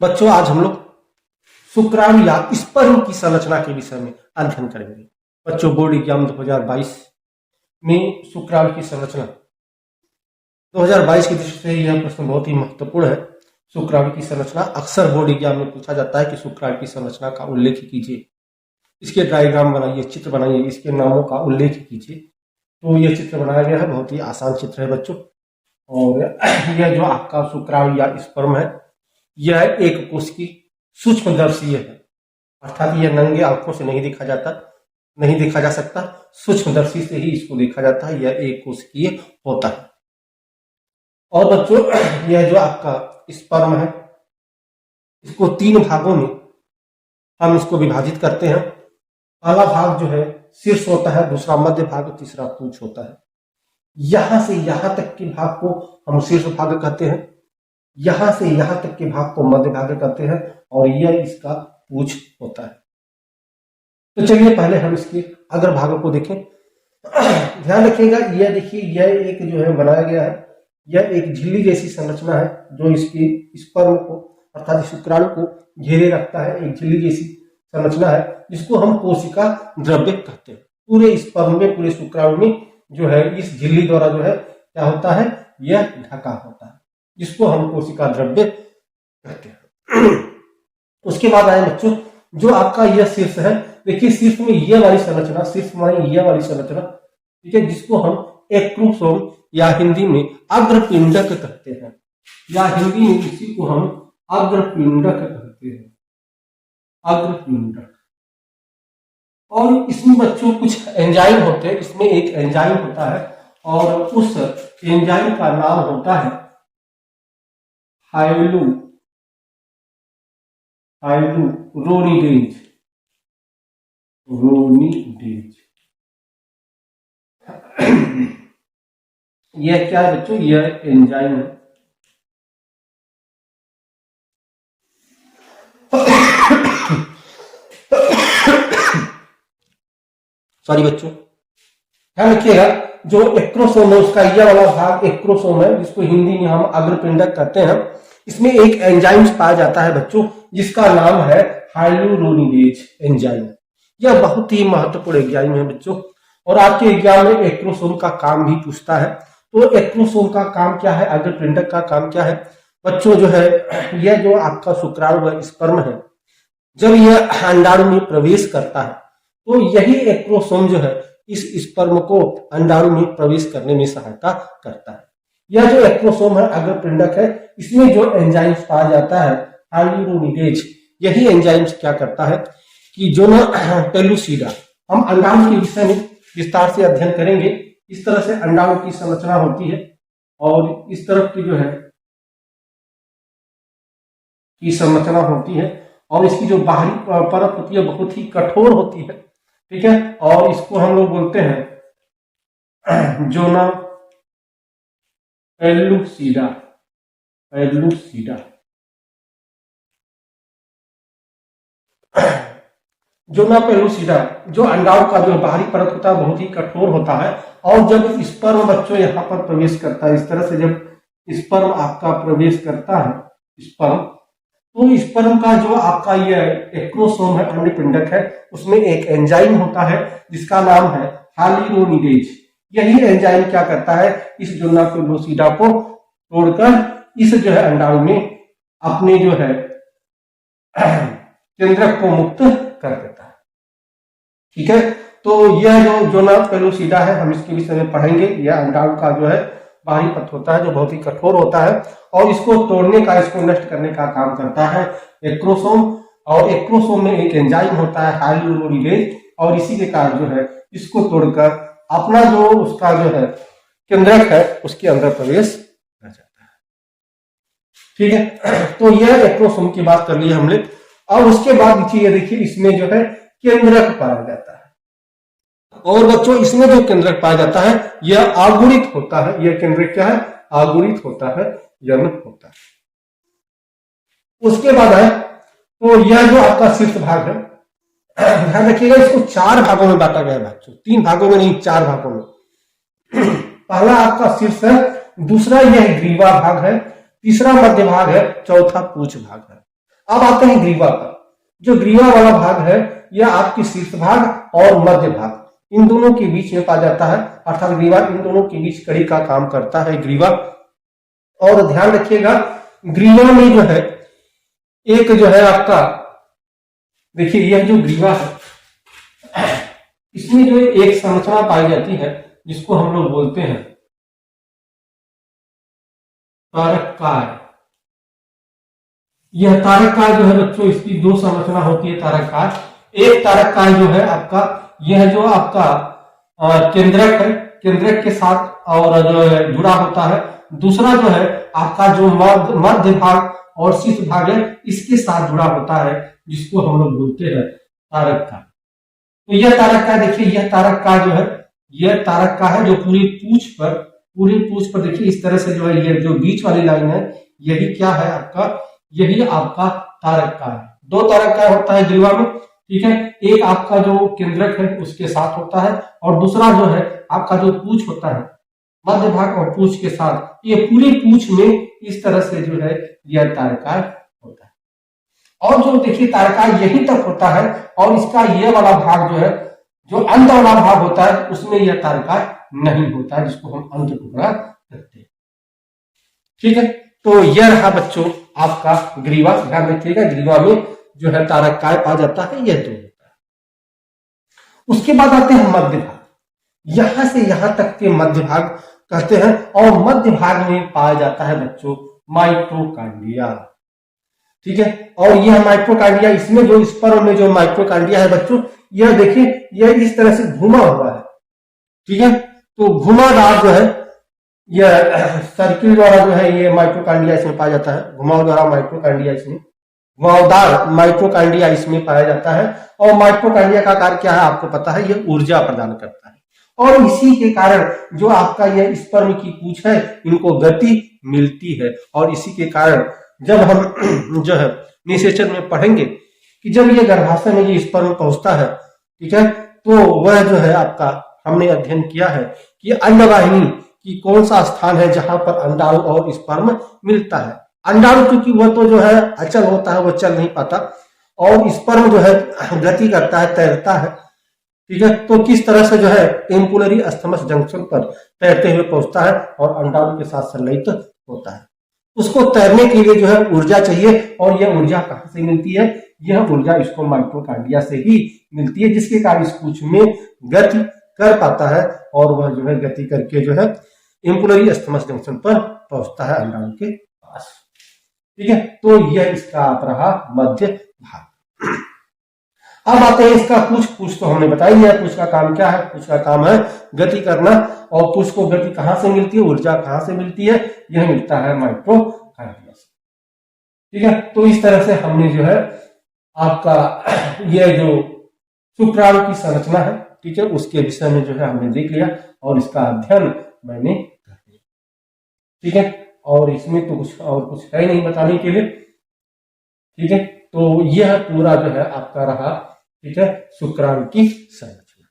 बच्चों आज हम लोग शुक्राणु या स्पर्म की संरचना के विषय में अध्ययन करेंगे। बच्चों बोर्ड एग्जाम 2022 में शुक्राणु की संरचना 2022 की दृष्टि से यह प्रश्न बहुत ही महत्वपूर्ण है। शुक्राणु की संरचना अक्सर बोर्ड एग्जाम में पूछा जाता है कि शुक्राणु की संरचना का उल्लेख कीजिए, इसके डायग्राम बनाइए, चित्र बनाइए, इसके नामों का उल्लेख कीजिए। तो यह चित्र बनाया गया है, बहुत ही आसान चित्र है बच्चों। और यह जो आपका शुक्राणु या स्पर्म है, यह एक कोश की सूक्ष्मदर्शीय है, अर्थात यह नंगे आंखों से नहीं देखा जा सकता, सूक्ष्मदर्शी से ही इसको देखा जाता है। यह एक कोशिकीय होता है। और बच्चों यह जो आपका स्पर्म है, इसको 3 भागों में हम इसको विभाजित करते हैं। पहला भाग जो है शीर्ष होता है, दूसरा मध्य भाग, तीसरा पूंछ होता है। यहां से यहां तक के भाग को हम शीर्ष भाग कहते हैं, यहां से यहां तक के भाग को मध्य भाग कहते हैं, और यह इसका पूंछ होता है। तो चलिए पहले हम इसके अग्र भागों को देखें। ध्यान रखिएगा, यह देखिए, यह एक जो है बनाया गया है, यह एक झिल्ली जैसी संरचना है जो इसकी स्पर्म को अर्थात शुक्राणु को घेरे रखता है। एक झिल्ली जैसी संरचना है जिसको हम कोशिका द्रव्य कहते हैं। पूरे स्पर्म में, पूरे शुक्राणु में जो है इस झिल्ली द्वारा जो है क्या होता है, यह ढका होता है, जिसको हम कोशिका द्रव्य कहते हैं। उसके बाद आए बच्चों जो आपका यह शीर्ष है। देखिए शीर्ष में यह वाली संरचना, शीर्ष में यह वाली संरचना, ठीक है, जिसको हम एक्रोसोम या हिंदी में अग्रपिंडक कहते हैं, या हिंदी में इसी को हम अग्रपिंडक कहते हैं, अग्रपिंडक। और इसमें बच्चों कुछ एंजाइम होते हैं, इसमें एक एंजाइम होता है और उस एंजाइम का नाम होता है हाइलुरोनिडेज। यह क्या है बच्चों, यह एंजाइम है। सॉरी बच्चों, ध्यान रखिएगा, जो एक्रोसोम है उसका यह वाला भाग एक्रोसोम है, जिसको हिंदी में हम अग्रपिंडक कहते हैं। इसमें एक एंजाइम पाया जाता है बच्चों, जिसका नाम है हाइलुरोनिडेज एंजाइम। यह बहुत ही महत्वपूर्ण एंजाइम है बच्चों, और आपके एग्जाम में एक्रोसोम का काम भी पूछता है। तो एक्रोसोम का काम क्या है, अग्रपिंडक का काम क्या है बच्चों, जो है यह जो आपका शुक्राणु व स्पर्म है, जब यह अंडाणु में प्रवेश करता है तो यही एक्रोसोम जो है इस स्पर्म को अंडाणु में प्रवेश करने में सहायता करता है। यह जो एक्रोसोम है अग्रपिंडक है, इसमें जो एंजाइम पाया जाता है हाइलुरोनिडेज, यही एंजाइम क्या करता है कि जो ना पेलुसिडा, हम अंडाणु के विषय में विस्तार से अध्ययन करेंगे। इस तरह से अंडाणु की संरचना होती है, और इस तरफ की जो है की संरचना होती है, और इसकी जो बाहरी परत होती है बहुत ही कठोर होती है, ठीक है, और इसको हम लोग बोलते हैं जोना पेलुसिडा। जोना पेलुसिडा, जो अंडाणु का जो बाहरी परत होता है बहुत ही कठोर होता है, और जब स्पर्म बच्चों यहाँ पर प्रवेश करता है, इस तरह से जब स्पर्म आपका प्रवेश करता है स्पर्म, तो स्पर्म का जो आपका यह एक्रोसोम है अंडपिंडक है, उसमें एक एंजाइम होता है जिसका नाम है हाइलुरोनिडेज। यही एंजाइम क्या करता है, इस जोना पेलुसिडा को तोड़कर इस जो है अंडाणु में अपने जो है केंद्रक को मुक्त कर देता है, ठीक है। तो यह जो जोना पेलुसिडा है, हम इसके विषय में पढ़ेंगे। यह अंडाणु का जो है बाहरी परत होता है जो बहुत ही कठोर होता है, और इसको तोड़ने का, इसको नष्ट करने का काम करता है एक्रोसोम। और एक्रोसोम में एक एंजाइम होता है हाइलुरोनिडेज, और इसी के कारण जो है इसको तोड़कर अपना जो उसका जो है केंद्रक है उसके अंदर प्रवेश कर जाता है, ठीक है। तो यह एक्रोसोम की बात कर ली हमने। और उसके बाद ये देखिए इसमें जो है केंद्रक पाया जाता है, और बच्चों इसमें जो केंद्रक पाया जाता है यह आगुणित होता है। यह केंद्रक क्या है, आगुणित होता है, यौन होता है। उसके बाद है तो यह जो आपका शीर्ष भाग है, ध्यान रखिएगा, इसको 4 भागों में बांटा गया है बच्चों, 3 भागों में नहीं, 4 भागों में। पहला आपका शीर्ष है, दूसरा यह ग्रीवा भाग है, तीसरा मध्य भाग है, चौथा पूंछ भाग है। अब आते हैं ग्रीवा पर। जो ग्रीवा वाला भाग है यह आपकी शीर्ष भाग और मध्य भाग इन दोनों के बीच में पाया जाता है, अर्थात ग्रीवा इन दोनों के बीच कड़ी का काम करता है ग्रीवा। और ध्यान रखिएगा ग्रीवा में जो है एक जो है आपका, देखिए यह जो ग्रीवा है इसमें जो एक संरचना पाई जाती है जिसको हम लोग बोलते हैं तारककाय। यह तारककाय जो है बच्चों, इसकी दो संरचना होती है तारककाय। एक तारककाय जो है आपका, यह जो आपका केंद्रक है, केंद्रक के साथ और जो है जुड़ा होता है। दूसरा जो है आपका जो मध्य भाग और शीर्ष भाग है इसके साथ जुड़ा होता है, जिसको हम लोग बोलते हैं तारककाय। तो यह तारककाय, देखिए यह तारककाय जो है, यह तारककाय है जो पूरी पूछ पर देखिए इस तरह से जो है, ये जो बीच वाली लाइन है यही क्या है आपका, यही आपका तारककाय। दो तारककाय होता है ग्रीवा में, ठीक है। एक आपका जो केंद्रक है उसके साथ होता है और दूसरा जो है आपका जो पूछ होता है, मध्य भाग और पूछ के साथ, ये पूरी पूछ में इस तरह से जो है यह तारककाय होता है। और जो देखिए तारककाय यहीं तक होता है और इसका ये वाला भाग जो है, जो अंत वाला भाग होता है उसमें यह तारककाय नहीं होता है, जिसको हम अंत टुकड़ा कहते हैं, ठीक है। तो यह रहा बच्चों आपका ग्रीवा। ध्यान रखिएगा ग्रीवा में जो है तारककाय पाया जाता है, यह दो होता है। उसके बाद आते हैं मध्य भाग। यहां से यहां तक के मध्य भाग कहते हैं और मध्य भाग में पाया जाता है बच्चों माइटोकांड्रिया, ठीक है। और यह माइटोकांड्रिया, इसमें जो स्पर्म में जो माइटोकांड्रिया है बच्चों, यह देखिए यह इस तरह से घुमा हुआ है, ठीक है। तो घुमावदार जो है यह सर्किल द्वारा जो है ये माइटोकांड्रिया इसमें पाया जाता है, घुमावदार माइटोकांड्रिया इसमें, घुमावदार माइटोकांड्रिया इसमें पाया जाता है। और माइटोकांड्रिया का कार्य क्या है आपको पता है, यह ऊर्जा प्रदान करता है। और इसी के कारण जो आपका यह स्पर्म की पूंछ है इनको गति मिलती है। और इसी के कारण जब हम जो है निषेचन में पढ़ेंगे कि जब ये गर्भाशय में ये स्पर्म पहुंचता है, ठीक है, तो वह जो है आपका, हमने अध्ययन किया है कि अंडवाहिनी की कौन सा स्थान है जहां पर अंडाणु और स्पर्म मिलता है। अंडाणु क्योंकि वह तो जो है अचल होता है, वह चल नहीं पाता, और स्पर्म जो है गति करता है, तैरता है, ठीक है। तो किस तरह से जो है टेम्पुलरी अस्थमस जंक्शन पर तैरते हुए पहुंचता है और अंडाणु के साथ संलयित होता है। उसको तैरने के लिए जो है ऊर्जा चाहिए, और यह ऊर्जा कहां से मिलती है, यह ऊर्जा इसको माइटोकांड्रिया से ही मिलती है, जिसके कारण इस पूंछ में गति कर पाता है और वह जो है गति करके जो है टेम्पुलरी अस्थमस जंक्शन पर पहुंचता है अंडाणु के पास, ठीक है। तो यह इसका आप रहा मध्य भाग। अब आते हैं इसका पूछ तो हमने बता ही दिया, पूछ का काम क्या है, पूछ का काम है गति करना। और पूछ को गति कहां से मिलती है, ऊर्जा कहां से मिलती है, यह मिलता है माइटोकांड्रिया से, ठीक है। तो इस तरह से हमने जो है आपका यह जो शुक्राणु की संरचना है, ठीक है, उसके विषय में जो है हमने देख लिया और इसका अध्ययन मैंने कर लिया, ठीक है। और इसमें तो कुछ है नहीं बताने के लिए, ठीक है। तो यह पूरा जो है आपका रहा, ठीक है, शुक्राणु की संरचना।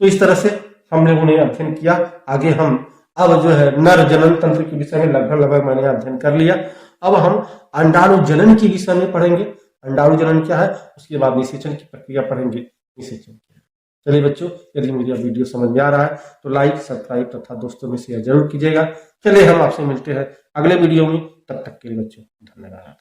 तो इस तरह से हम लोगों ने अध्ययन किया। आगे हम अब जो है नर जनन तंत्र के विषय में लगभग मैंने अध्ययन कर लिया। अब हम अंडाणु जनन के विषय में पढ़ेंगे। अंडाणु जनन क्या है, उसके बाद निषेचन की प्रक्रिया पढ़ेंगे, निषेचन क्या है। चलिए बच्चों, यदि मेरा वीडियो समझ में आ रहा है तो लाइक, सब्सक्राइब तथा दोस्तों में शेयर जरूर कीजिएगा। चलिए हम आपसे मिलते हैं अगले वीडियो में, तब तक के लिए बच्चों धन्यवाद।